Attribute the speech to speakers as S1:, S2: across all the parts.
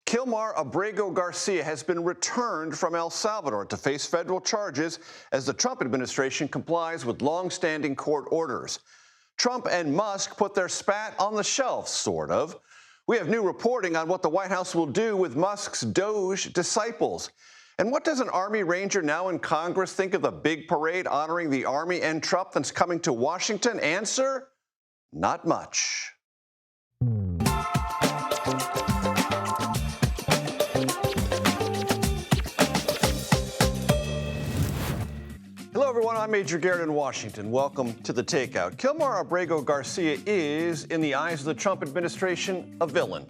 S1: Kilmar Abrego Garcia has been returned from El Salvador to face federal charges as the Trump administration complies with long-standing court orders. Trump and Musk put their spat on the shelf, sort of. We have new reporting on what the White House will do with Musk's Doge disciples. And what does an Army Ranger now in Congress think of the big parade honoring the Army and Trump that's coming to Washington? Answer: not much. Hello, everyone. I'm Major Garrett in Washington. Welcome to the Takeout. Kilmar Abrego Garcia is, in the eyes of the Trump administration, a villain.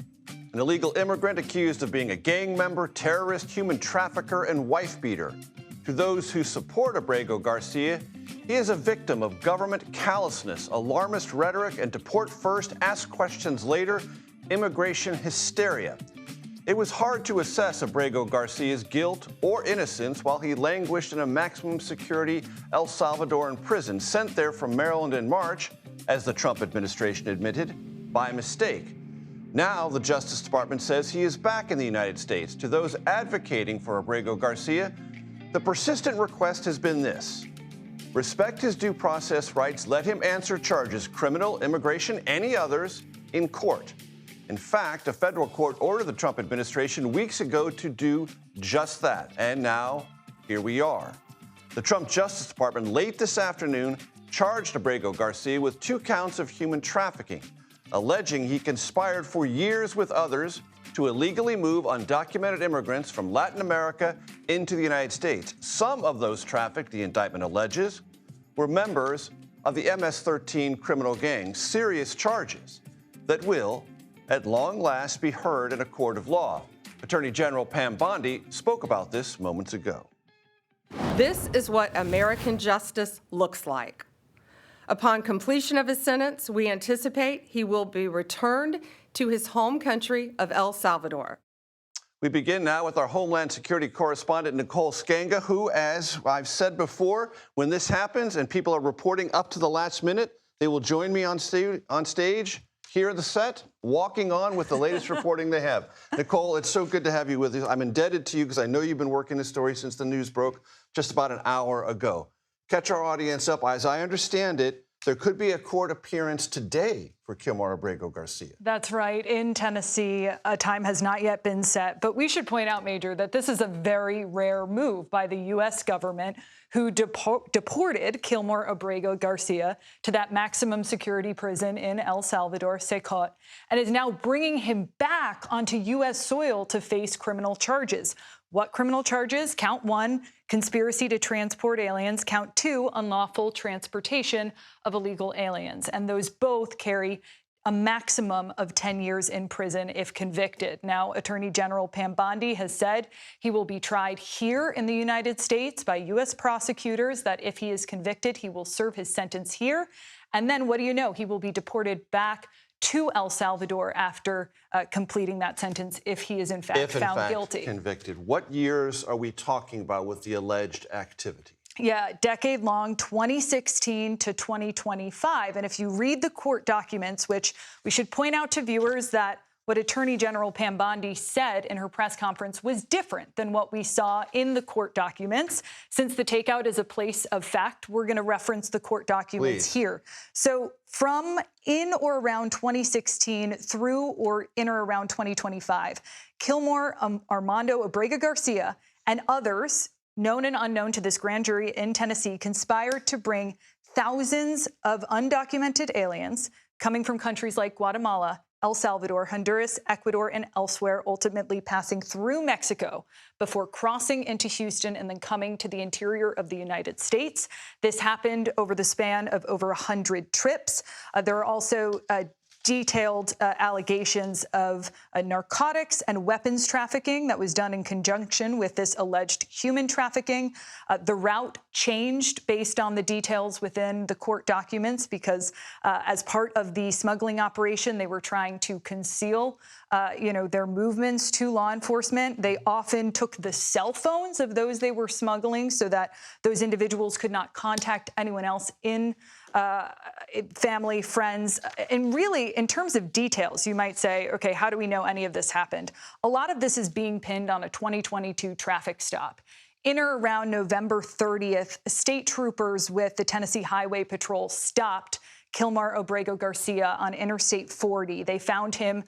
S1: An illegal immigrant accused of being a gang member, terrorist, human trafficker, and wife beater. To those who support Abrego Garcia, he is a victim of government callousness, alarmist rhetoric, and deport first, ask questions later, immigration hysteria. It was hard to assess Abrego Garcia's guilt or innocence while he languished in a maximum security El Salvadoran prison, sent there from Maryland in March, as the Trump administration admitted, by mistake. Now, the Justice Department says he is back in the United States. To those advocating for Abrego Garcia, the persistent request has been this: respect his due process rights, let him answer charges, criminal, immigration, any others, in court. In fact, a federal court ordered the Trump administration weeks ago to do just that. And now, here we are. The Trump Justice Department late this afternoon charged Abrego Garcia with 2 counts of human trafficking, alleging he conspired for years with others to illegally move undocumented immigrants from Latin America into the United States. Some of those trafficked, the indictment alleges, were members of the MS-13 criminal gang. Serious charges that will, at long last, be heard in a court of law. Attorney General Pam Bondi spoke about this moments ago.
S2: This is what American justice looks like. Upon completion of his sentence, we anticipate he will be returned to his home country of El Salvador.
S1: We begin now with our Homeland Security correspondent, Nicole Skanga, who, as I've said before, when this happens and people are reporting up to the last minute, they will join me on stage here at the set, walking on with the latest reporting they have. Nicole, it's so good to have you with us. I'm indebted to you because I know you've been working this story since the news broke just about an hour ago. Catch our audience up. As I understand it, there could be a court appearance today for Kilmar Abrego Garcia.
S3: That's right. In Tennessee, a time has not yet been set. But we should point out, Major, that this is a very rare move by the U.S. government, who deported Kilmar Abrego Garcia to that maximum security prison in El Salvador, Takeout, and is now bringing him back onto U.S. soil to face criminal charges. What criminal charges? Count 1, conspiracy to transport aliens. Count 2, unlawful transportation of illegal aliens. And those both carry a maximum of 10 years in prison if convicted. Now, Attorney General Pam Bondi has said he will be tried here in the United States by U.S. prosecutors, that if he is convicted, he will serve his sentence here. And then, what do you know? He will be deported back to El Salvador after completing that sentence if he is in fact found guilty.
S1: Convicted. What years are we talking about with the alleged activity?
S3: Yeah, decade-long, 2016 to 2025. And if you read the court documents, which we should point out to viewers that what Attorney General Pam Bondi said in her press conference was different than what we saw in the court documents. Since the Takeout is a place of fact, we're going to reference the court documents here. So from in or around 2016 through or in or around 2025, Kilmar Armando Abrego Garcia and others, known and unknown to this grand jury in Tennessee, conspired to bring thousands of undocumented aliens coming from countries like Guatemala, El Salvador, Honduras, Ecuador, and elsewhere, ultimately passing through Mexico before crossing into Houston and then coming to the interior of the United States. This happened over the span of over 100 trips. There are also detailed allegations of narcotics and weapons trafficking that was done in conjunction with this alleged human trafficking. The route changed based on the details within the court documents because as part of the smuggling operation, they were trying to conceal their movements to law enforcement. They often took the cell phones of those they were smuggling so that those individuals could not contact anyone else in family, friends. And really, in terms of details, you might say, okay, how do we know any of this happened? A lot of this is being pinned on a 2022 traffic stop. In or around November 30th, state troopers with the Tennessee Highway Patrol stopped Kilmar Abrego Garcia on Interstate 40. They found him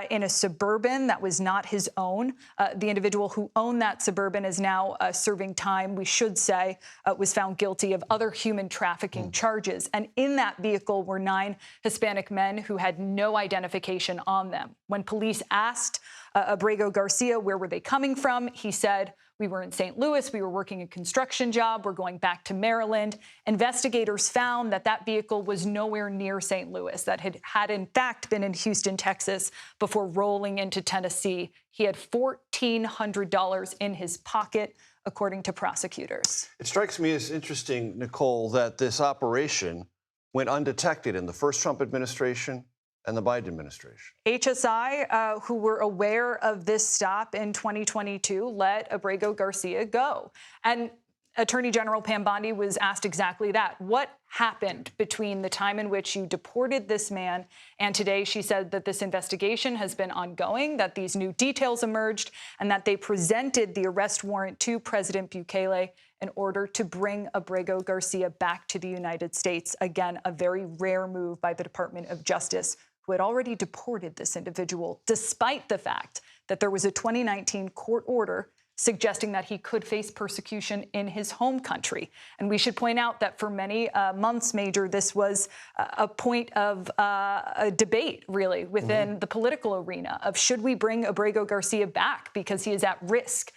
S3: in a Suburban that was not his own. The individual who owned that Suburban is now serving time, we should say, was found guilty of other human trafficking charges. And in that vehicle were 9 Hispanic men who had no identification on them. When police asked Abrego Garcia where were they coming from, he said, "We were in St. Louis. We were working a construction job. We're going back to Maryland." Investigators found that that vehicle was nowhere near St. Louis, that had in fact been in Houston, Texas, before rolling into Tennessee. He had $1,400 in his pocket, according to prosecutors.
S1: It strikes me as interesting, Nicole, that this operation went undetected in the first Trump administration and the Biden administration.
S3: HSI, who were aware of this stop in 2022, let Abrego Garcia go. And Attorney General Pam Bondi was asked exactly that. What happened between the time in which you deported this man and today? She said that this investigation has been ongoing, that these new details emerged, and that they presented the arrest warrant to President Bukele in order to bring Abrego Garcia back to the United States. Again, a very rare move by the Department of Justice, who had already deported this individual, despite the fact that there was a 2019 court order suggesting that he could face persecution in his home country. And we should point out that for many months, Major, this was a point of a debate, really, within the political arena of should we bring Abrego Garcia back because he is at risk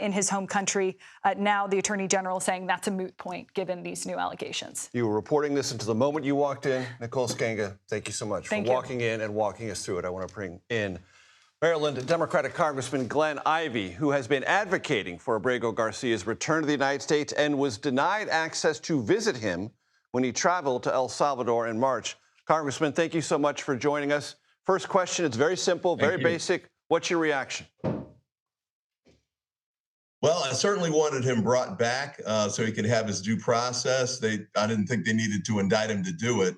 S3: in his home country. Now the Attorney General saying that's a moot point given these new allegations. You
S1: were reporting this into the moment you walked in. Nicole Sganga, thank you so much for walking in and walking us through it. I want to bring in Maryland Democratic Congressman Glenn Ivey, who has been advocating for Abrego Garcia's return to the United States and was denied access to visit him when he traveled to El Salvador in March. Congressman, thank you so much for joining us. First question, it's very simple, very basic. What's your reaction?
S4: Well, I certainly wanted him brought back so he could have his due process. I didn't think they needed to indict him to do it.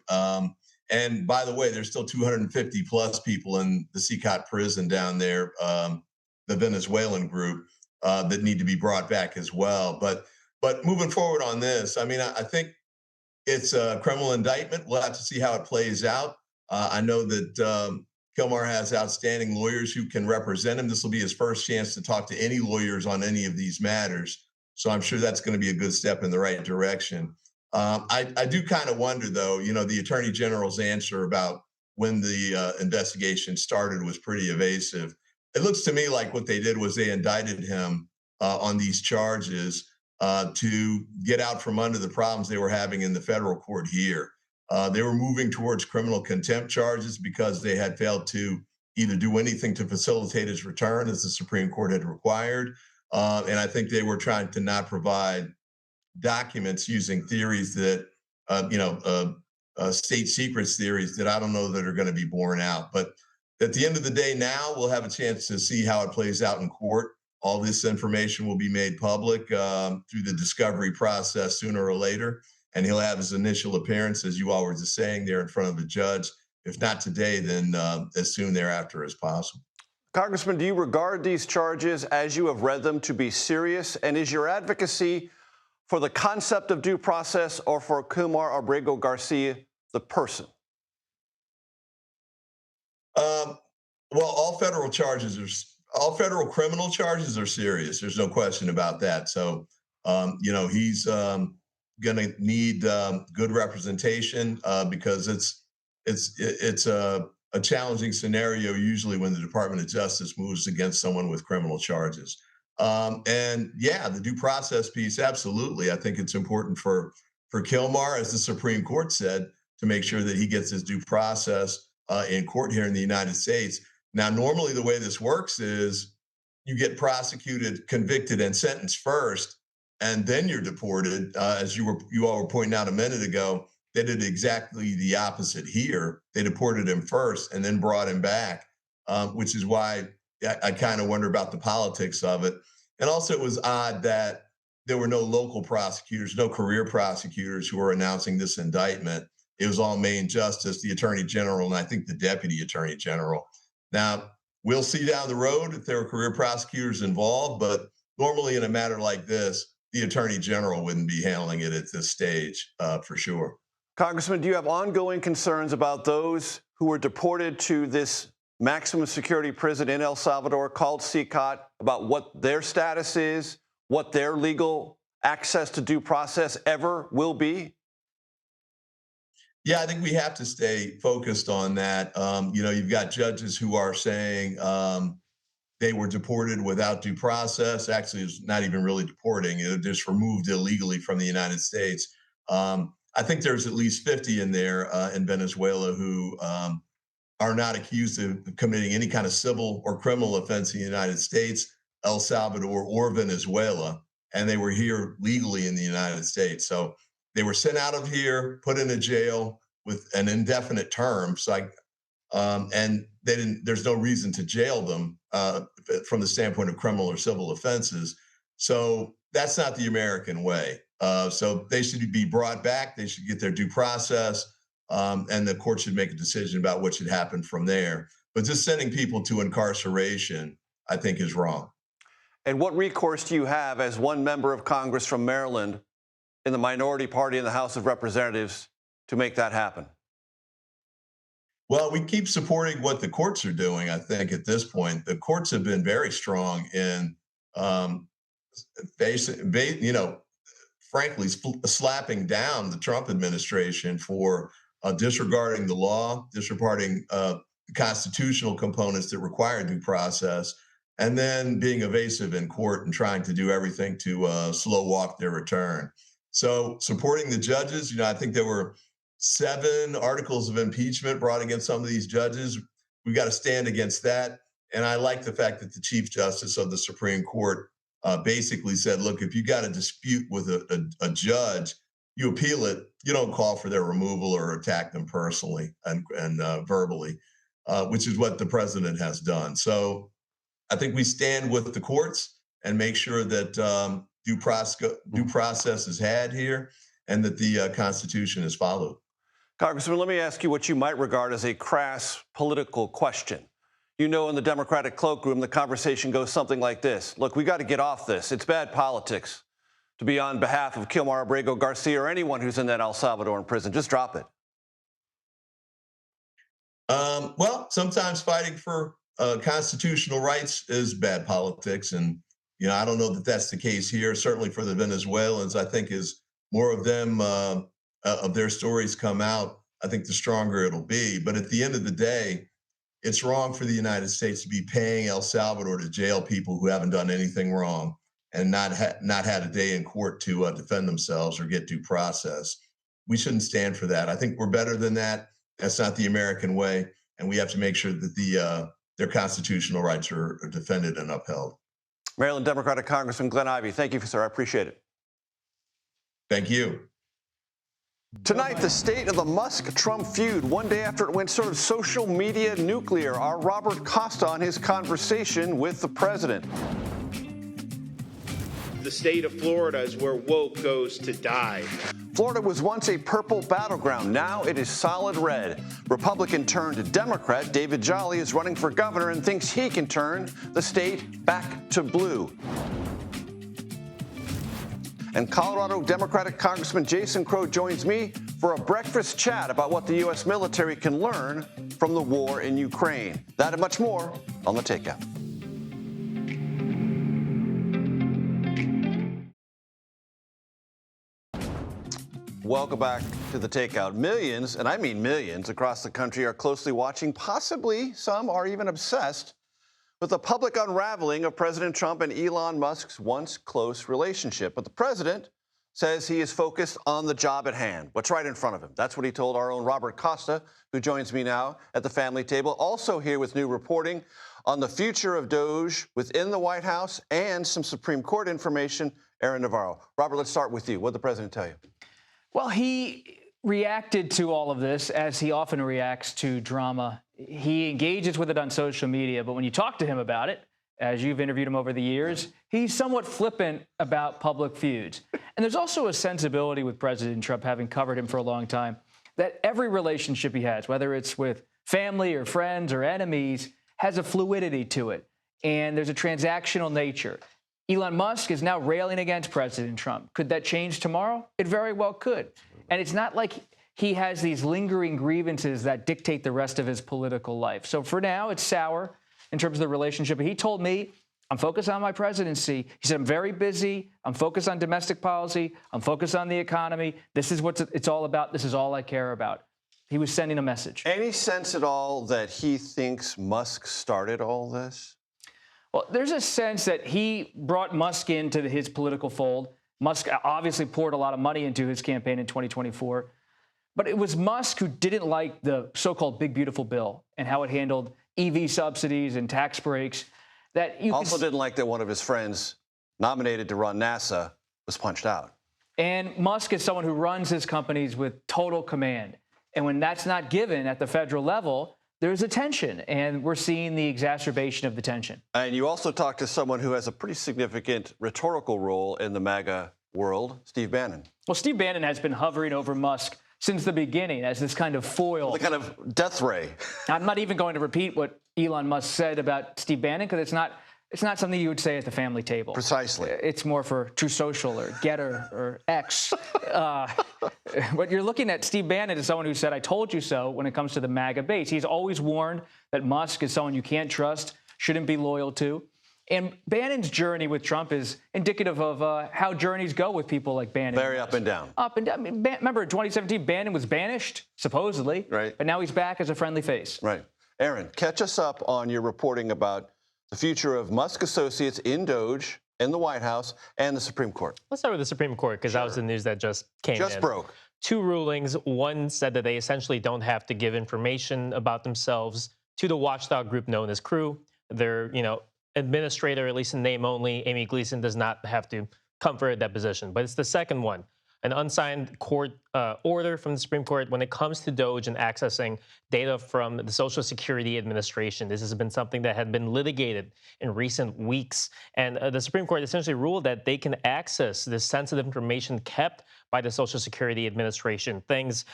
S4: And by the way, there's still 250 plus people in the CBS prison down there, the Venezuelan group, that need to be brought back as well. But moving forward on this, I mean, I think it's a criminal indictment. We'll have to see how it plays out. I know that Kilmar has outstanding lawyers who can represent him. This will be his first chance to talk to any lawyers on any of these matters. So I'm sure that's going to be a good step in the right direction. I do kind of wonder, though, the Attorney General's answer about when the investigation started was pretty evasive. It looks to me like what they did was they indicted him on these charges to get out from under the problems they were having in the federal court here. They were moving towards criminal contempt charges because they had failed to either do anything to facilitate his return, as the Supreme Court had required. And I think they were trying to not provide documents using theories that, state secrets theories that I don't know that are going to be borne out. But at the end of the day, now we'll have a chance to see how it plays out in court. All this information will be made public through the discovery process sooner or later. And he'll have his initial appearance, as you all were just saying, there in front of a judge. If not today, then as soon thereafter as possible.
S1: Congressman, do you regard these charges, as you have read them, to be serious? And is your advocacy for the concept of due process or for Kilmar Abrego Garcia, the person?
S4: Well, all federal criminal charges are serious. There's no question about that. So, he's going to need good representation because it's a challenging scenario usually when the Department of Justice moves against someone with criminal charges. And yeah, the due process piece, absolutely. I think it's important for Kilmar, as the Supreme Court said, to make sure that he gets his due process in court here in the United States. Now, normally the way this works is you get prosecuted, convicted, and sentenced first, and then you're deported. As you all were pointing out a minute ago, they did exactly the opposite here. They deported him first and then brought him back, which is why I kind of wonder about the politics of it. And also, it was odd that there were no local prosecutors, no career prosecutors who were announcing this indictment. It was all Main Justice, the Attorney General, and I think the Deputy Attorney General. Now, we'll see down the road if there were career prosecutors involved, but normally in a matter like this, the Attorney General wouldn't be handling it at this stage, for sure.
S1: Congressman, do you have ongoing concerns about those who were deported to this maximum security prison in El Salvador called CBS, about what their status is, what their legal access to due process ever will be?
S4: Yeah, I think we have to stay focused on that. You've got judges who are saying they were deported without due process. Actually, it's not even really deporting. It just removed illegally from the United States. I think there's at least 50 in there in Venezuela who are not accused of committing any kind of civil or criminal offense in the United States, El Salvador, or Venezuela, and they were here legally in the United States. So they were sent out of here, put in a jail with an indefinite term. And they didn't. There's no reason to jail them from the standpoint of criminal or civil offenses. So that's not the American way. So they should be brought back. They should get their due process, and the court should make a decision about what should happen from there. But just sending people to incarceration, I think, is wrong.
S1: And what recourse do you have as one member of Congress from Maryland in the minority party in the House of Representatives to make that happen?
S4: Well, we keep supporting what the courts are doing. I think at this point, the courts have been very strong in frankly, slapping down the Trump administration for disregarding the law, disregarding the constitutional components that require due process, and then being evasive in court and trying to do everything to slow walk their return. So supporting the judges, I think there were 7 articles of impeachment brought against some of these judges. We've got to stand against that. And I like the fact that the Chief Justice of the Supreme Court basically said, look, if you got a dispute with a judge, you appeal it. You don't call for their removal or attack them personally and verbally, which is what the president has done. So I think we stand with the courts and make sure that due process is had here and that the Constitution is followed.
S1: Congressman, let me ask you what you might regard as a crass political question. In the Democratic cloakroom, the conversation goes something like this. Look, we got to get off this. It's bad politics to be on behalf of Kilmar Abrego Garcia or anyone who's in that El Salvadoran prison. Just drop it.
S4: Well, sometimes fighting for constitutional rights is bad politics. And, I don't know that that's the case here. Certainly for the Venezuelans, I think as more of them, of their stories come out, I think the stronger it'll be. But at the end of the day, it's wrong for the United States to be paying El Salvador to jail people who haven't done anything wrong and not had a day in court to defend themselves or get due process. We shouldn't stand for that. I think we're better than that. That's not the American way, and we have to make sure that their constitutional rights are defended and upheld.
S1: Maryland Democratic Congressman Glenn Ivey, thank you, sir. I appreciate it.
S4: Thank you.
S1: Tonight, the state of the Musk-Trump feud, one day after it went sort of social media nuclear. Our Robert Costa on his conversation with the president.
S5: The state of Florida is where woke goes to die.
S1: Florida was once a purple battleground. Now it is solid red. Republican turned Democrat David Jolly is running for governor and thinks he can turn the state back to blue. And Colorado Democratic Congressman Jason Crow joins me for a breakfast chat about what the U.S. military can learn from the war in Ukraine. That and much more on The Takeout. Welcome back to The Takeout. Millions, and I mean millions, across the country are closely watching, possibly some are even obsessed, with the public unraveling of President Trump and Elon Musk's once close relationship. But the president says he is focused on the job at hand, what's right in front of him. That's what he told our own Robert Costa, who joins me now at the family table. Also here with new reporting on the future of DOJ within the White House and some Supreme Court information, Aaron Navarro. Robert, let's start with you. What did the president tell you?
S6: Well, he reacted to all of this as he often reacts to drama. He engages with it on social media, but when you talk to him about it, as you've interviewed him over the years, he's somewhat flippant about public feuds. And there's also a sensibility with President Trump, having covered him for a long time, that every relationship he has, whether it's with family or friends or enemies, has a fluidity to it. And there's a transactional nature. Elon Musk is now railing against President Trump. Could that change tomorrow? It very well could. And it's not like he has these lingering grievances that dictate the rest of his political life. So for now, it's sour in terms of the relationship. He told me, I'm focused on my presidency. He said, I'm very busy. I'm focused on domestic policy. I'm focused on the economy. This is what it's all about. This is all I care about. He was sending a message.
S1: Any sense at all that he thinks Musk started all this?
S6: Well, there's a sense that he brought Musk into his political fold. Musk obviously poured a lot of money into his campaign in 2024. But it was Musk who didn't like the so-called Big Beautiful Bill and how it handled EV subsidies and tax breaks. That you
S1: also didn't like that one of his friends nominated to run NASA was punched out.
S6: And Musk is someone who runs his companies with total command. And when that's not given at the federal level, there's a tension. And we're seeing the exacerbation of the tension.
S1: And you also talked to someone who has a pretty significant rhetorical role in the MAGA world, Steve Bannon.
S6: Well, Steve Bannon has been hovering over Musk since the beginning as this kind of foil.
S1: The kind of death ray.
S6: I'm not even going to repeat what Elon Musk said about Steve Bannon, because it's not something you would say at the family table.
S1: Precisely.
S6: It's more for True Social or Getter or X. What you're looking at, Steve Bannon is someone who said, I told you so when it comes to the MAGA base. He's always warned that Musk is someone you can't trust, shouldn't be loyal to. And Bannon's journey with Trump is indicative of how journeys go with people like Bannon.
S1: Very up and down.
S6: Up and down. I mean, remember, in 2017, Bannon was banished, supposedly.
S1: Right.
S6: But now he's back as a friendly face.
S1: Right. Aaron, catch us up on your reporting about the future of Musk associates in Doge, in the White House, and the Supreme Court.
S7: Let's start with the Supreme Court, because that was the news that just came in.
S1: Just broke.
S7: Two rulings. One said that they essentially don't have to give information about themselves to the watchdog group known as Crew. Their, administrator, at least in name only, Amy Gleason, does not have to come for a deposition. But it's the second one, an unsigned court order from the Supreme Court when it comes to Doge and accessing data from the Social Security Administration. This has been something that had been litigated in recent weeks. And the Supreme Court essentially ruled that they can access this sensitive information kept by the Social Security Administration, things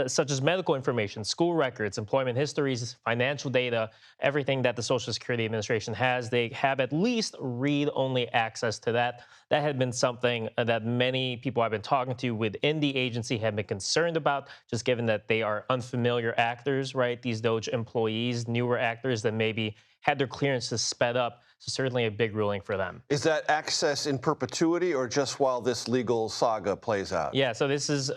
S7: such as medical information, school records, employment histories, financial data, everything that the Social Security Administration has. They have at least read-only access to that. That had been something that many people I've been talking to within the agency have been concerned about, just given that they are unfamiliar actors, right? These Doge employees, newer actors that maybe had their clearances sped up. So certainly a big ruling for them.
S1: Is that access in perpetuity or just while this legal saga plays out?
S7: Yeah, so this is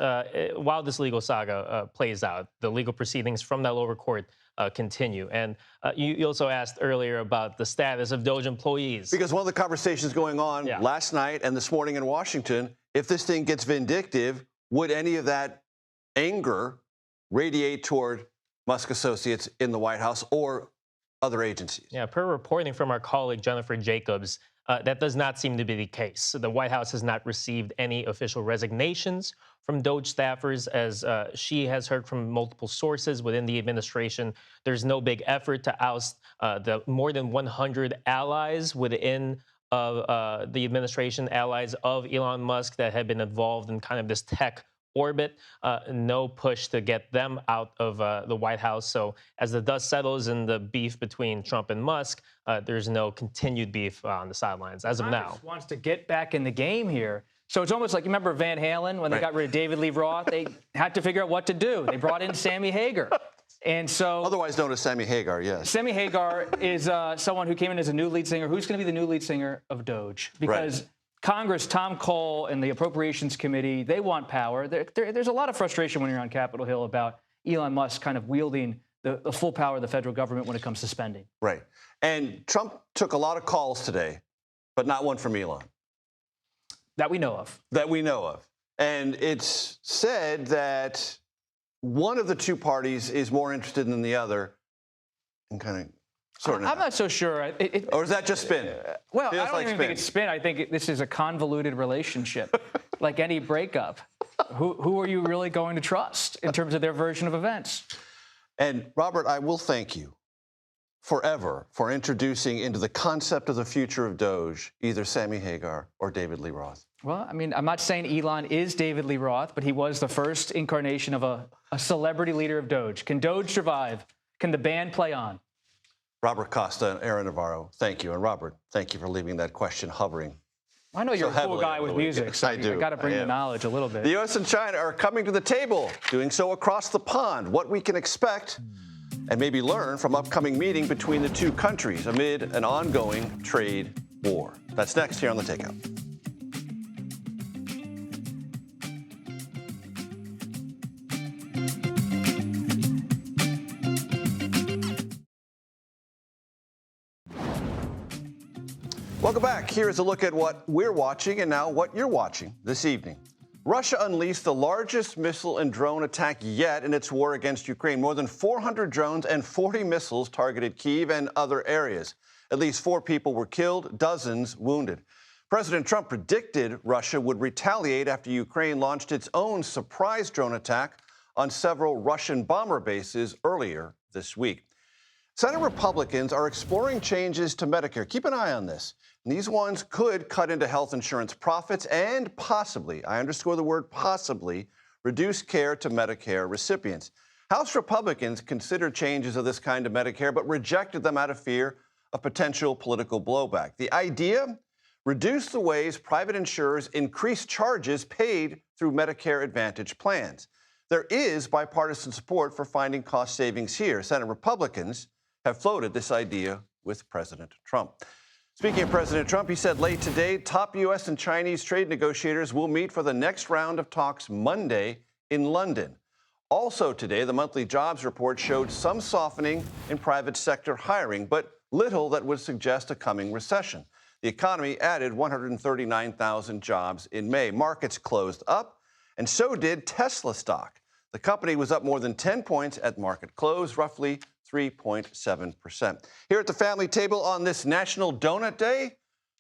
S7: while this legal saga plays out, the legal proceedings from that lower court continue. And you also asked earlier about the status of Doge employees.
S1: Because one of the conversations going on last night and this morning in Washington, if this thing gets vindictive, would any of that anger radiate toward Musk associates in the White House or other agencies?
S7: Yeah, per reporting from our colleague Jennifer Jacobs, that does not seem to be the case. So the White House has not received any official resignations from Doge staffers, as she has heard from multiple sources within the administration. There's no big effort to oust the more than 100 allies within the administration, allies of Elon Musk that have been involved in kind of this tech orbit. No push to get them out of the White House. So as the dust settles in the beef between Trump and Musk, there's no continued beef on the sidelines as of now.
S6: Congress wants to get back in the game here. So it's almost like, you remember Van Halen when they got rid of David Lee Roth? They had to figure out what to do. They brought in Sammy Hagar. And so,
S1: otherwise known as Sammy Hagar, yes.
S6: Sammy Hagar is someone who came in as a new lead singer. Who's going to be the new lead singer of Doge? Because Congress, Tom Cole, and the Appropriations Committee, they want power. There's a lot of frustration when you're on Capitol Hill about Elon Musk kind of wielding the full power of the federal government when it comes to spending.
S1: Right. And Trump took a lot of calls today, but not one from Elon.
S6: That we know of.
S1: That we know of. And it's said that one of the two parties is more interested than the other in kind of sorting it out.
S6: I'm not so sure.
S1: Or is that just spin?
S6: Well, I don't even think it's spin. I think this is a convoluted relationship, like any breakup. Who are you really going to trust in terms of their version of events?
S1: And Robert, I will thank you forever for introducing into the concept of the future of Doge either Sammy Hagar or David Lee Roth?
S6: Well, I mean, I'm not saying Elon is David Lee Roth, but he was the first incarnation of a celebrity leader of Doge. Can Doge survive? Can the band play on?
S1: Robert Costa and Aaron Navarro, thank you. And Robert, thank you for leaving that question hovering.
S6: I know you're a cool guy with music, so
S1: I do.
S6: I got to bring the knowledge a little bit.
S1: The U.S. and China are coming to the table, doing so across the pond. What we can expect and maybe learn from upcoming meeting between the two countries amid an ongoing trade war. That's next here on The Takeout. Welcome back. Here is a look at what we're watching and now what you're watching this evening. Russia unleashed the largest missile and drone attack yet in its war against Ukraine. More than 400 drones and 40 missiles targeted Kyiv and other areas. At least 4 people were killed, dozens wounded. President Trump predicted Russia would retaliate after Ukraine launched its own surprise drone attack on several Russian bomber bases earlier this week. Senate Republicans are exploring changes to Medicare. Keep an eye on this. These ones could cut into health insurance profits and possibly, I underscore the word possibly, reduce care to Medicare recipients. House Republicans considered changes of this kind to Medicare, but rejected them out of fear of potential political blowback. The idea? Reduce the ways private insurers increase charges paid through Medicare Advantage plans. There is bipartisan support for finding cost savings here. Senate Republicans have floated this idea with President Trump. Speaking of President Trump, he said late today, top U.S. and Chinese trade negotiators will meet for the next round of talks Monday in London. Also today, the monthly jobs report showed some softening in private sector hiring, but little that would suggest a coming recession. The economy added 139,000 jobs in May. Markets closed up, and so did Tesla stock. The company was up more than 10 points at market close, roughly 3.7%. Here at the family table on this National Donut Day,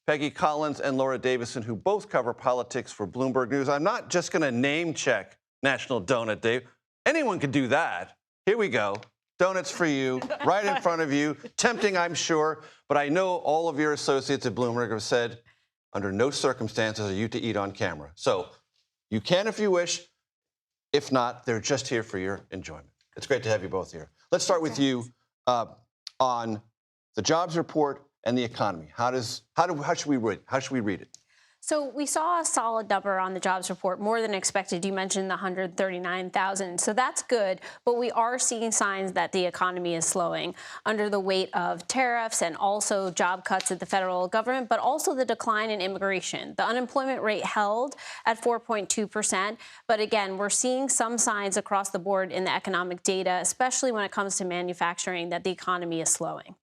S1: Peggy Collins and Laura Davison, who both cover politics for Bloomberg News. I'm not just going to name check National Donut Day. Anyone could do that. Here we go. Donuts for you, right in front of you. Tempting, I'm sure. But I know all of your associates at Bloomberg have said, under no circumstances are you to eat on camera. So you can if you wish. If not, they're just here for your enjoyment. It's great to have you both here. Let's start with you on the jobs report and the economy. How should we read it?
S8: So we saw a solid number on the jobs report, more than expected. You mentioned the 139,000. So that's good. But we are seeing signs that the economy is slowing under the weight of tariffs and also job cuts at the federal government, but also the decline in immigration. The unemployment rate held at 4.2%. But again, we're seeing some signs across the board in the economic data, especially when it comes to manufacturing, that the economy is slowing.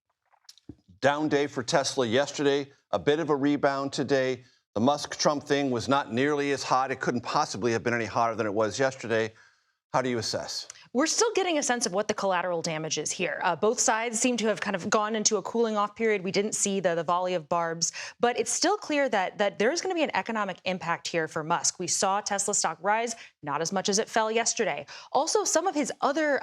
S1: Down day for Tesla yesterday, a bit of a rebound today. The Musk-Trump thing was not nearly as hot. It couldn't possibly have been any hotter than it was yesterday. How do you assess?
S9: We're still getting a sense of what the collateral damage is here. Both sides seem to have kind of gone into a cooling off period. We didn't see the volley of barbs, but it's still clear that there is going to be an economic impact here for Musk. We saw Tesla stock rise, not as much as it fell yesterday. Also, some of his other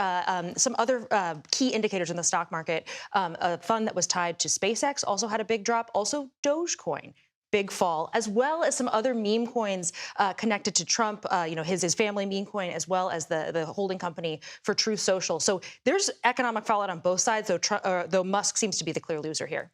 S9: key indicators in the stock market, a fund that was tied to SpaceX also had a big drop. Also, Dogecoin. Big fall, as well as some other meme coins connected to Trump, his family meme coin, as well as the holding company for Truth Social. So there's economic fallout on both sides, though Musk seems to be the clear loser here.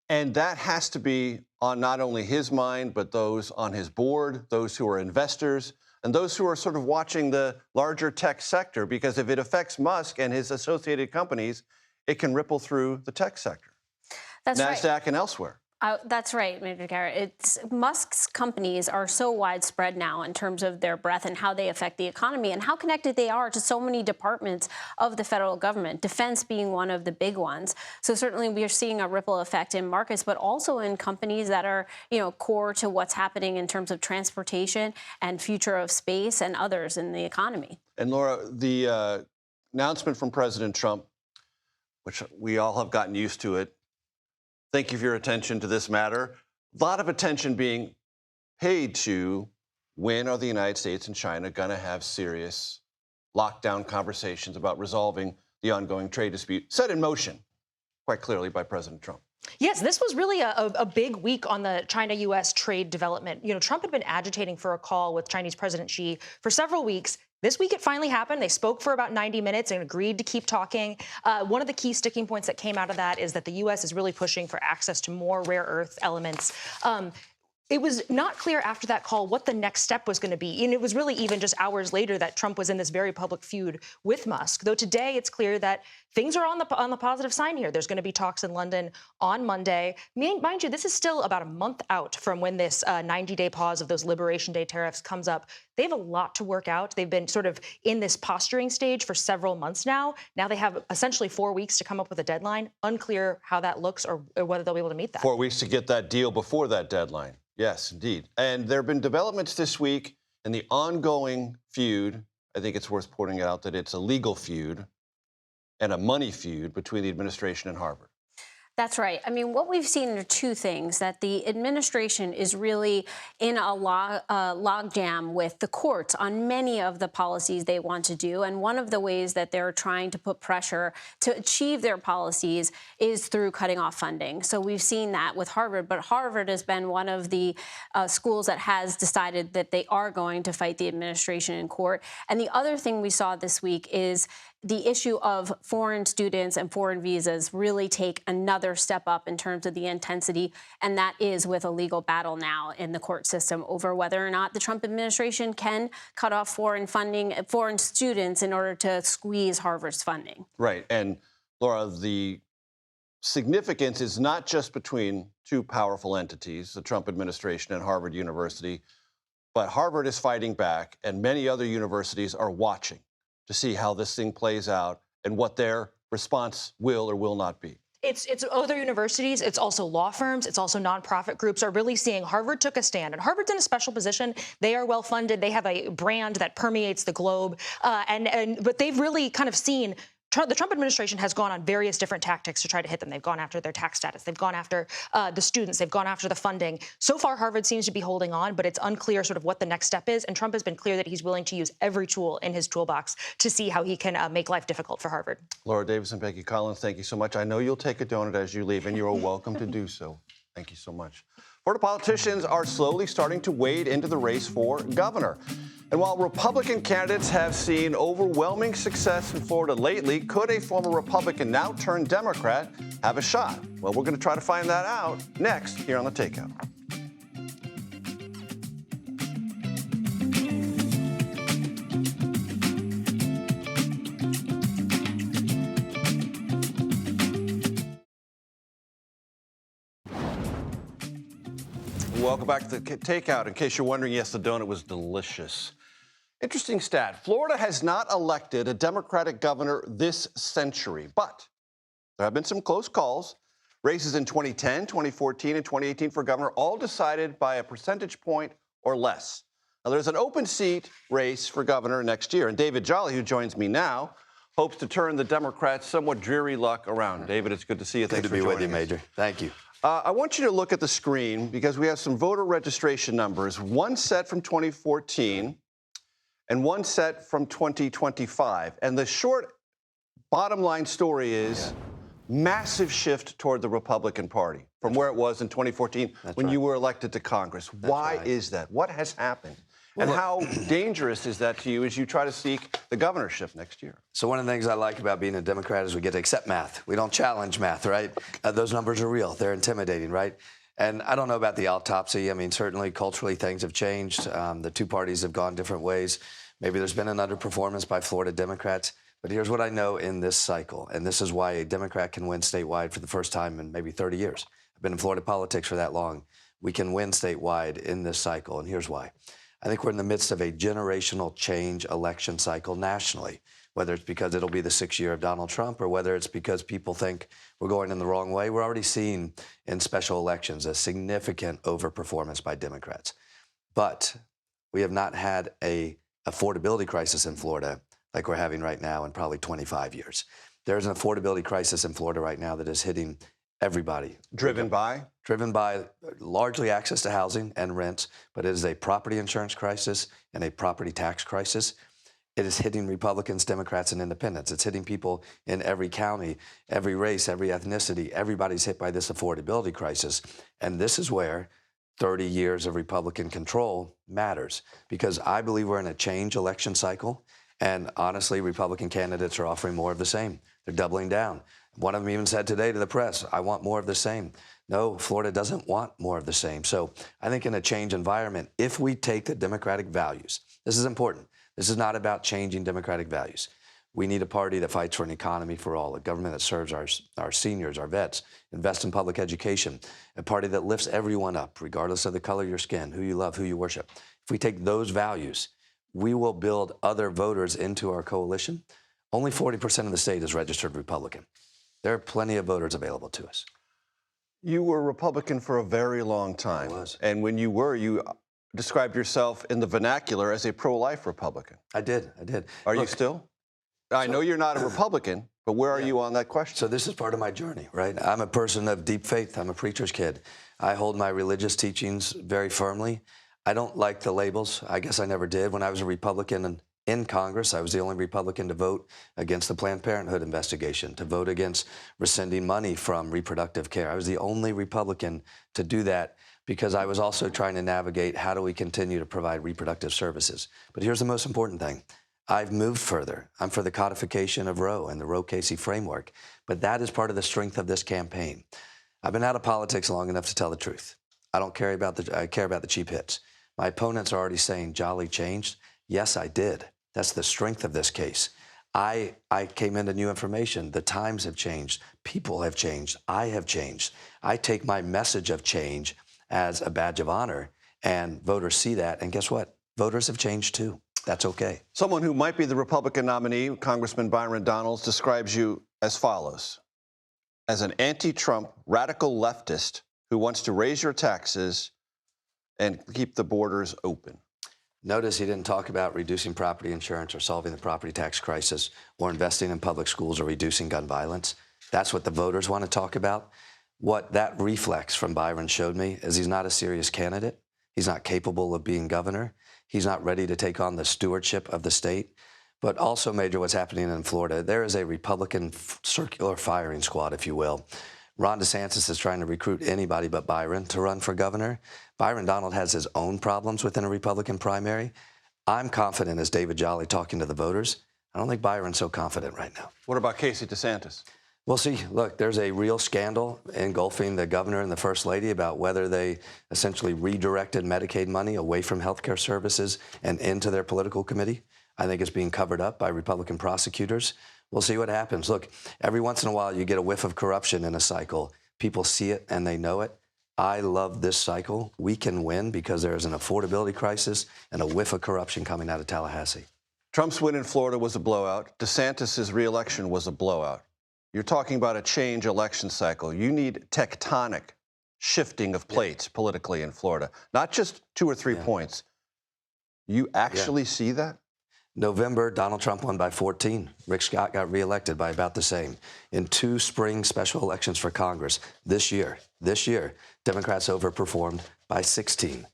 S1: And that has to be on not only his mind, but those on his board, those who are investors, and those who are sort of watching the larger tech sector, because if it affects Musk and his associated companies, it can ripple through the tech sector.
S8: That's
S1: NASDAQ
S8: right.
S1: and elsewhere.
S8: That's right, Major Garrett. Musk's companies are so widespread now in terms of their breadth and how they affect the economy and how connected they are to so many departments of the federal government, defense being one of the big ones. So certainly we are seeing a ripple effect in markets, but also in companies that are, core to what's happening in terms of transportation and future of space and others in the economy.
S1: And Laura, the announcement from President Trump, which we all have gotten used to it. Thank you for your attention to this matter. A lot of attention being paid to when are the United States and China going to have serious lockdown conversations about resolving the ongoing trade dispute set in motion quite clearly by President Trump.
S9: Yes, this was really a big week on the China-U.S. trade development. You know, Trump had been agitating for a call with Chinese President Xi for several weeks. This week, it finally happened. They spoke for about 90 minutes and agreed to keep talking. One of the key sticking points that came out of that is that the U.S. is really pushing for access to more rare earth elements. It was not clear after that call what the next step was going to be. And it was really even just hours later that Trump was in this very public feud with Musk. Though today it's clear that things are on the positive sign here. There's going to be talks in London on Monday. Mind you, this is still about a month out from when this 90-day pause of those Liberation Day tariffs comes up. They have a lot to work out. They've been sort of in this posturing stage for several months now. Now they have essentially 4 weeks to come up with a deadline. Unclear how that looks or whether they'll be able to meet that.
S1: 4 weeks to get that deal before that deadline. Yes, indeed. And there have been developments this week in the ongoing feud. I think it's worth pointing out that it's a legal feud and a money feud between the administration and Harvard.
S8: That's right. I mean, what we've seen are two things, that the administration is really in a logjam with the courts on many of the policies they want to do. And one of the ways that they're trying to put pressure to achieve their policies is through cutting off funding. So we've seen that with Harvard, but Harvard has been one of the schools that has decided that they are going to fight the administration in court. And the other thing we saw this week is the issue of foreign students and foreign visas really take another step up in terms of the intensity, and that is with a legal battle now in the court system over whether or not the Trump administration can cut off foreign students in order to squeeze Harvard's funding.
S1: Right. And Laura, the significance is not just between two powerful entities, the Trump administration and Harvard University, but Harvard is fighting back, and many other universities are watching to see how this thing plays out and what their response will or will not be.
S9: It's other universities, it's also law firms, it's also nonprofit groups are really seeing Harvard took a stand. And Harvard's in a special position. They are well funded. They have a brand that permeates the globe. But they've really kind of seen the Trump administration has gone on various different tactics to try to hit them. They've gone after their tax status. They've gone after the students. They've gone after the funding. So far, Harvard seems to be holding on, but it's unclear sort of what the next step is. And Trump has been clear that he's willing to use every tool in his toolbox to see how he can make life difficult for Harvard.
S1: Laura Davis and Becky Collins, thank you so much. I know you'll take a donut as you leave, and you're welcome to do so. Thank you so much. Florida politicians are slowly starting to wade into the race for governor. And while Republican candidates have seen overwhelming success in Florida lately, could a former Republican, now turned Democrat, have a shot? Well, we're going to try to find that out next here on The Takeout. Welcome back to The Takeout. In case you're wondering, yes, the donut was delicious. Interesting stat. Florida has not elected a Democratic governor this century, but there have been some close calls. Races in 2010, 2014, and 2018 for governor, all decided by a percentage point or less. Now, there's an open seat race for governor next year, and David Jolly, who joins me now, hopes to turn the Democrats' somewhat dreary luck around. David, it's good to see you. Thanks for joining us.
S10: Good to be with you, Major. Thank you.
S1: I want you to look at the screen because we have some voter registration numbers, one set from 2014 and one set from 2025. And the short bottom line story is massive shift toward the Republican Party from where it was in 2014 when you were elected to Congress. Why is that? What has happened? And how dangerous is that to you as you try to seek the governorship next year?
S10: So one of the things I like about being a Democrat is we get to accept math. We don't challenge math, right? Those numbers are real. They're intimidating, right? And I don't know about the autopsy. I mean, certainly culturally things have changed. The two parties have gone different ways. Maybe there's been an underperformance by Florida Democrats. But here's what I know in this cycle, and this is why a Democrat can win statewide for the first time in maybe 30 years. I've been in Florida politics for that long. We can win statewide in this cycle, and here's why. I think we're in the midst of a generational change election cycle nationally, whether it's because it'll be the 6th year of Donald Trump or whether it's because people think we're going in the wrong way. We're already seeing in special elections a significant overperformance by Democrats. But we have not had a affordability crisis in Florida like we're having right now in probably 25 years. There's an affordability crisis in Florida right now that is hitting everybody.
S1: Driven by?
S10: Driven by largely access to housing and rents, but it is a property insurance crisis and a property tax crisis. It is hitting Republicans, Democrats, and independents. It's hitting people in every county, every race, every ethnicity. Everybody's hit by this affordability crisis. And this is where 30 years of Republican control matters, because I believe we're in a change election cycle. And honestly, Republican candidates are offering more of the same. They're doubling down. One of them even said today to the press, I want more of the same. No, Florida doesn't want more of the same. So I think in a change environment, if we take the Democratic values, this is important. This is not about changing Democratic values. We need a party that fights for an economy for all, a government that serves our seniors, our vets, invest in public education, a party that lifts everyone up, regardless of the color of your skin, who you love, who you worship. If we take those values, we will build other voters into our coalition. Only 40% of the state is registered Republican. There are plenty of voters available to us.
S1: You were Republican for a very long time.
S10: I was.
S1: And when you were, you described yourself in the vernacular as a pro-life Republican.
S10: I did.
S1: Are you still? I know you're not a Republican, but where are you on that question?
S10: So this is part of my journey, right? I'm a person of deep faith. I'm a preacher's kid. I hold my religious teachings very firmly. I don't like the labels. I guess I never did. When I was a Republican in Congress, I was the only Republican to vote against the Planned Parenthood investigation, to vote against rescinding money from reproductive care. I was the only Republican to do that because I was also trying to navigate how do we continue to provide reproductive services. But here's the most important thing. I've moved further. I'm for the codification of Roe and the Roe-Casey framework. But that is part of the strength of this campaign. I've been out of politics long enough to tell the truth. I care about the cheap hits. My opponents are already saying, Jolly changed. Yes, I did. That's the strength of this case. I came into new information. The times have changed. People have changed. I have changed. I take my message of change as a badge of honor, and voters see that. And guess what? Voters have changed too. That's okay.
S1: Someone who might be the Republican nominee, Congressman Byron Donalds, describes you as follows: as an anti-Trump radical leftist who wants to raise your taxes and keep the borders open.
S10: Notice he didn't talk about reducing property insurance or solving the property tax crisis or investing in public schools or reducing gun violence. That's what the voters want to talk about. What that reflex from Byron showed me is he's not a serious candidate. He's not capable of being governor. He's not ready to take on the stewardship of the state. But also, Major, what's happening in Florida, there is a Republican circular firing squad, if you will. Ron DeSantis is trying to recruit anybody but Byron to run for governor. Byron Donald has his own problems within a Republican primary. I'm confident as David Jolly talking to the voters. I don't think Byron's so confident right now.
S1: What about Casey DeSantis?
S10: Well, see, look, there's a real scandal engulfing the governor and the first lady about whether they essentially redirected Medicaid money away from health care services and into their political committee. I think it's being covered up by Republican prosecutors. We'll see what happens. Look, every once in a while you get a whiff of corruption in a cycle. People see it and they know it. I love this cycle. We can win because there is an affordability crisis and a whiff of corruption coming out of Tallahassee.
S1: Trump's win in Florida was a blowout. DeSantis' re-election was a blowout. You're talking about a change election cycle. You need tectonic shifting of plates politically in Florida, not just 2 or 3 points. You actually see that?
S10: November, Donald Trump won by 14. Rick Scott got reelected by about the same. In 2 spring special elections for Congress this year, Democrats overperformed by 16.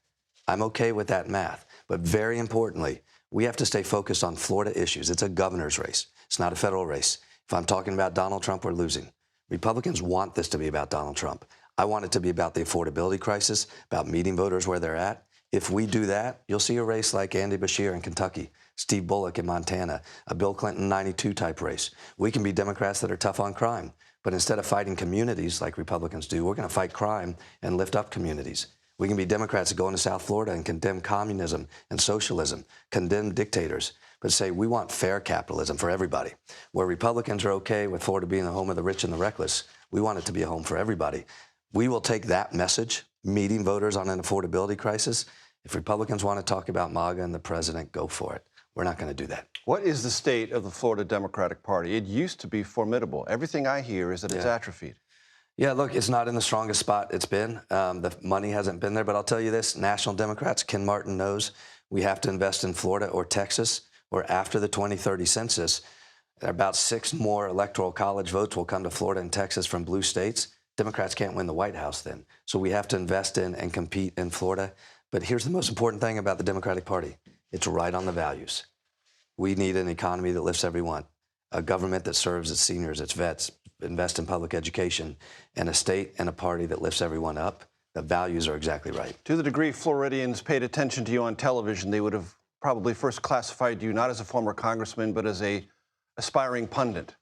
S10: I'm okay with that math. But very importantly, we have to stay focused on Florida issues. It's a governor's race. It's not a federal race. If I'm talking about Donald Trump, we're losing. Republicans want this to be about Donald Trump. I want it to be about the affordability crisis, about meeting voters where they're at. If we do that, you'll see a race like Andy Beshear in Kentucky, Steve Bullock in Montana, a Bill Clinton 92 type race. We can be Democrats that are tough on crime, but instead of fighting communities like Republicans do, we're going to fight crime and lift up communities. We can be Democrats that go into South Florida and condemn communism and socialism, condemn dictators, but say we want fair capitalism for everybody. Where Republicans are okay with Florida being the home of the rich and the reckless, we want it to be a home for everybody. We will take that message, meeting voters on an affordability crisis. If Republicans want to talk about MAGA and the president, go for it. We're not going to do that.
S1: What is the state of the Florida Democratic Party? It used to be formidable. Everything I hear is that it's atrophied.
S10: Yeah, look, it's not in the strongest spot it's been. The money hasn't been there. But I'll tell you this, National Democrats, Ken Martin knows we have to invest in Florida or Texas, or after the 2030 census, about 6 more electoral college votes will come to Florida and Texas from blue states. Democrats can't win the White House then. So we have to invest in and compete in Florida. But here's the most important thing about the Democratic Party. It's right on the values. We need an economy that lifts everyone, a government that serves its seniors, its vets, invest in public education, and a state and a party that lifts everyone up. The values are exactly right.
S1: To the degree Floridians paid attention to you on television, they would have probably first classified you not as a former congressman, but as a aspiring pundit.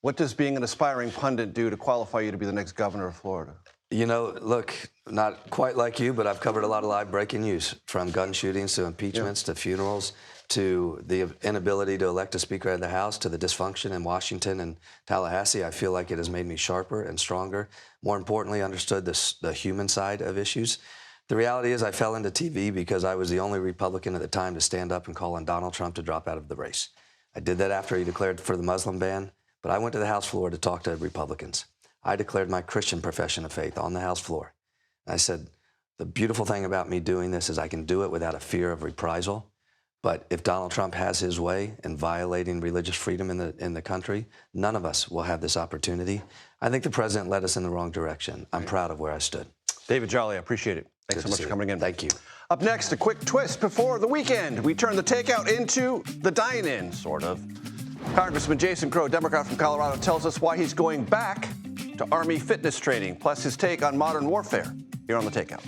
S1: What does being an aspiring pundit do to qualify you to be the next governor of Florida?
S10: You know, look, not quite like you, but I've covered a lot of live breaking news, from gun shootings to impeachments to funerals to the inability to elect a Speaker of the House to the dysfunction in Washington and Tallahassee. I feel like it has made me sharper and stronger. More importantly, understood the human side of issues. The reality is I fell into TV because I was the only Republican at the time to stand up and call on Donald Trump to drop out of the race. I did that after he declared for the Muslim ban, but I went to the House floor to talk to Republicans. I declared my Christian profession of faith on the House floor. I said, the beautiful thing about me doing this is I can do it without a fear of reprisal. But if Donald Trump has his way in violating religious freedom in the country, none of us will have this opportunity. I think the president led us in the wrong direction. I'm proud of where I stood.
S1: David Jolly, I appreciate it. Thanks so much for coming in.
S10: Thank you.
S1: Up next, a quick twist before the weekend. We turn the takeout into the dine-in, sort of. Congressman Jason Crow, Democrat from Colorado, tells us why he's going back to Army fitness training, plus his take on modern warfare here on the Takeout.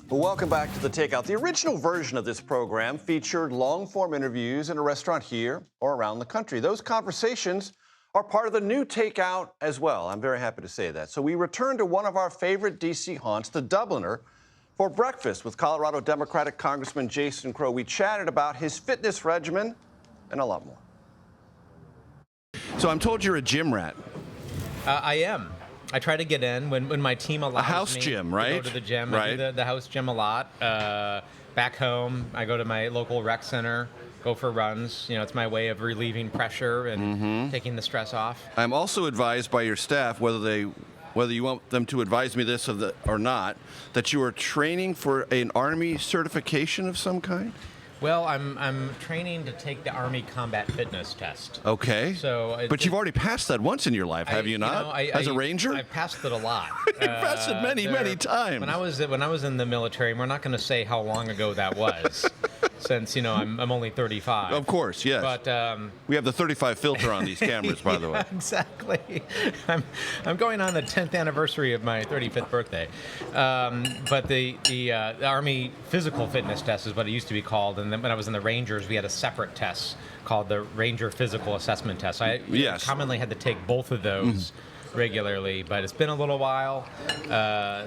S1: Well, welcome back to the Takeout. The original version of this program featured long-form interviews in a restaurant here or around the country. Those conversations are part of the new Takeout as well. I'm very happy to say that. So we return to one of our favorite D.C. haunts, the Dubliner, for breakfast with Colorado Democratic Congressman Jason Crow. We chatted about his fitness regimen and a lot more.
S11: So I'm told you're a gym rat.
S12: I am. I try to get in when my team allows me.
S11: A house gym, right?
S12: To go to the gym.
S11: Right.
S12: I do the house gym a lot. Back home, I go to my local rec center, go for runs. You know, it's my way of relieving pressure and taking the stress off.
S11: I'm also advised by your staff, whether you want them to advise me this or not, that you are training for an Army certification of some kind?
S12: Well, I'm training to take the Army Combat Fitness Test.
S11: Okay. But you've already passed that once in your life, have you not? As a Ranger?
S12: I've passed it a lot.
S11: You've passed it many times.
S12: When I was in the military, and we're not going to say how long ago that was, since I'm only 35.
S11: Of course, yes.
S12: But
S11: we have the 35 filter on these cameras, by the way.
S12: Exactly. I'm going on the 10th anniversary of my 35th birthday. But the Army Physical Fitness Test is what it used to be called. And then when I was in the Rangers, we had a separate test called the Ranger Physical Assessment Test. I commonly had to take both of those regularly, but it's been a little while.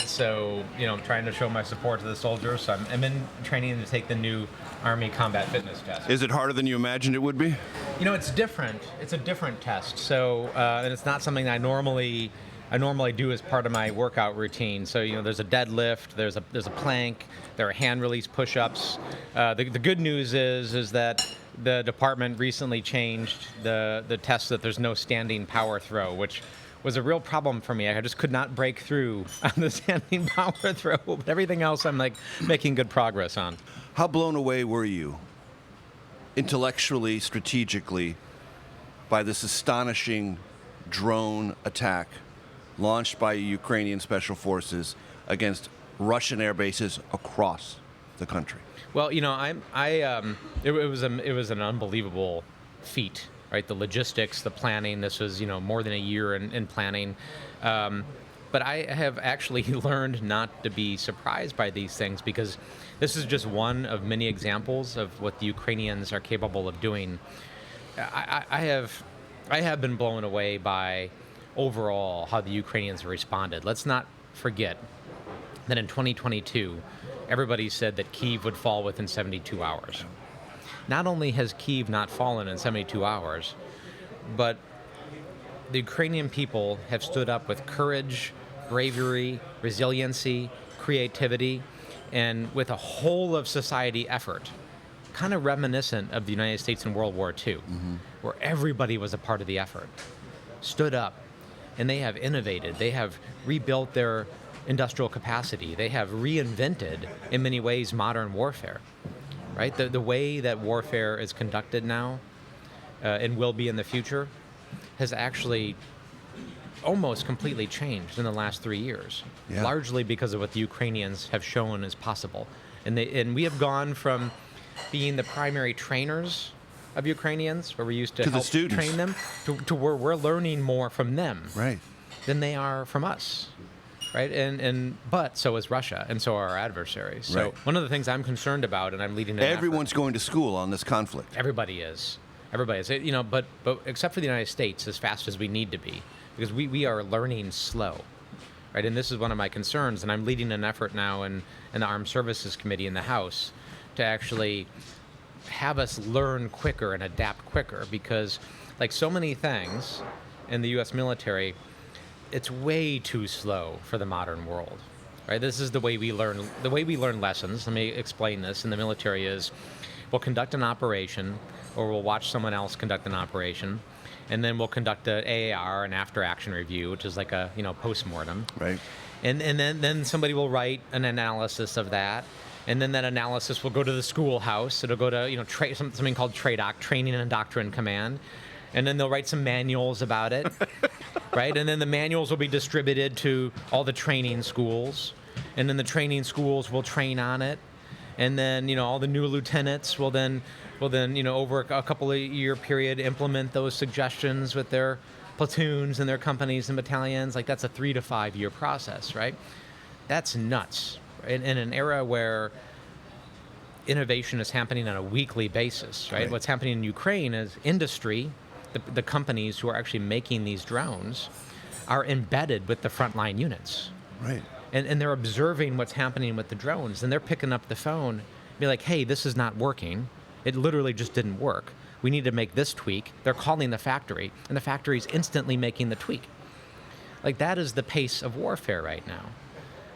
S12: So, I'm trying to show my support to the soldiers. So I'm in training to take the new Army Combat Fitness Test.
S11: Is it harder than you imagined it would be?
S12: It's different. It's a different test. So, and it's not something I normally do as part of my workout routine. So, there's a deadlift, there's a plank, there are hand release push-ups. The good news is that the department recently changed the test that there's no standing power throw, which was a real problem for me. I just could not break through on the standing power throw, but everything else I'm making good progress on.
S11: How blown away were you, intellectually, strategically, by this astonishing drone attack launched by Ukrainian special forces against Russian air bases across the country?
S12: Well, it was an unbelievable feat, right? The logistics, the planning. This was, more than a year in planning. But I have actually learned not to be surprised by these things, because this is just one of many examples of what the Ukrainians are capable of doing. I have been blown away by overall how the Ukrainians responded. Let's not forget that in 2022, everybody said that Kyiv would fall within 72 hours. Not only has Kyiv not fallen in 72 hours, but the Ukrainian people have stood up with courage, bravery, resiliency, creativity, and with a whole of society effort, kind of reminiscent of the United States in World War II, where everybody was a part of the effort, stood up, and they have innovated. They have rebuilt their industrial capacity. They have reinvented, in many ways, modern warfare, right? The way that warfare is conducted now and will be in the future has actually almost completely changed in the last 3 years, largely because of what the Ukrainians have shown is possible. And we have gone from being the primary trainers of Ukrainians, where we used to help train them, to where we're learning more from them than they are from us. Right, but so is Russia, and so are our adversaries. So one of the things I'm concerned about, and I'm leading an
S11: Everyone's going to school on this conflict.
S12: Everybody is. You know, but except for the United States, as fast as we need to be, because we are learning slow, right? And this is one of my concerns, and I'm leading an effort now in the Armed Services Committee in the House to actually have us learn quicker and adapt quicker, because like so many things in the U.S. military, it's way too slow for the modern world, right? This is the way we learn. The way we learn lessons. Let me explain this. In the military, is we'll conduct an operation, or we'll watch someone else conduct an operation, and then we'll conduct an AAR, an after-action review, which is like a post-mortem.
S11: Right.
S12: And then somebody will write an analysis of that, and then that analysis will go to the schoolhouse. It'll go to something called TRADOC, Training and Doctrine Command. And then they'll write some manuals about it, right? And then the manuals will be distributed to all the training schools. And then the training schools will train on it. And then, all the new lieutenants will then, over a couple of year period, implement those suggestions with their platoons and their companies and battalions. Like, that's a 3 to 5 year process, right? That's nuts. In an era where innovation is happening on a weekly basis, right? What's happening in Ukraine is industry, the companies who are actually making these drones, are embedded with the frontline units.
S11: Right.
S12: And they're observing what's happening with the drones, and they're picking up the phone, be like, hey, this is not working. It literally just didn't work. We need to make this tweak. They're calling the factory, and the factory's instantly making the tweak. Like, that is the pace of warfare right now.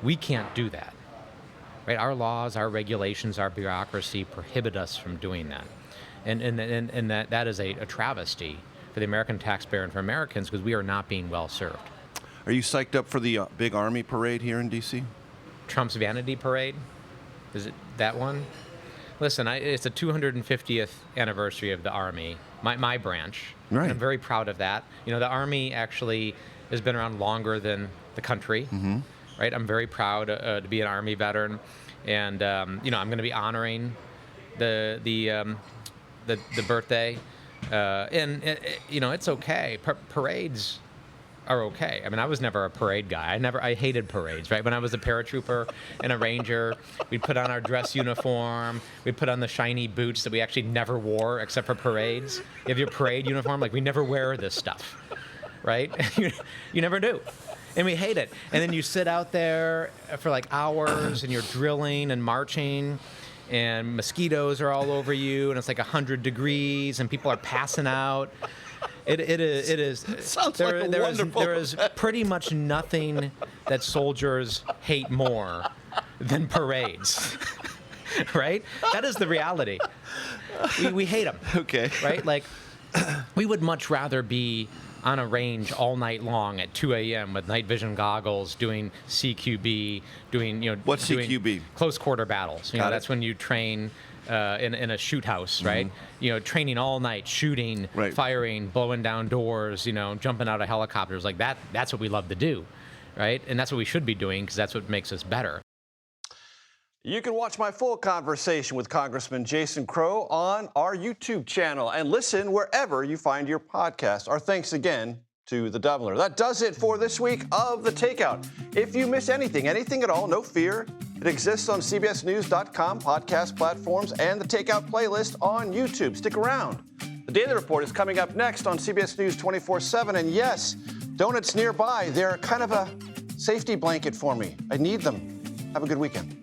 S12: We can't do that. Right? Our laws, our regulations, our bureaucracy prohibit us from doing that. And that is a travesty for the American taxpayer and for Americans, because we are not being well served.
S11: Are you psyched up for the big Army parade here in D.C.?
S12: Trump's vanity parade? Is it that one? Listen, it's the 250th anniversary of the Army, my branch.
S11: Right.
S12: And I'm very proud of that. The Army actually has been around longer than the country. Mm-hmm. Right? I'm very proud to be an Army veteran. And, I'm going to be honoring the birthday. It's okay. Parades are okay. I mean, I was never a parade guy. I hated parades, right? When I was a paratrooper and a ranger, we'd put on our dress uniform. We'd put on the shiny boots that we actually never wore except for parades. You have your parade uniform, like, we never wear this stuff, right? You never do. And we hate it. And then you sit out there for like hours and you're drilling and marching, and mosquitoes are all over you, and it's like 100 degrees, and people are passing out. It is.
S11: Sounds like wonderful.
S12: There is pretty much nothing that soldiers hate more than parades, right? That is the reality. We hate them.
S11: Okay.
S12: Right? Like, we would much rather be on a range all night long at 2 a.m. with night vision goggles, doing CQB, doing
S11: What's CQB?
S12: Close quarter battles. That's when you train in a shoot house, right? Mm-hmm. Training all night, shooting, firing, blowing down doors, jumping out of helicopters. Like that. That's what we love to do, right? And that's what we should be doing, because that's what makes us better.
S1: You can watch my full conversation with Congressman Jason Crow on our YouTube channel and listen wherever you find your podcast. Our thanks again to the Doubler. That does it for this week of The Takeout. If you miss anything at all, no fear. It exists on CBSNews.com, podcast platforms, and the Takeout playlist on YouTube. Stick around. The Daily Report is coming up next on CBS News 24/7. And yes, donuts nearby, they're kind of a safety blanket for me. I need them. Have a good weekend.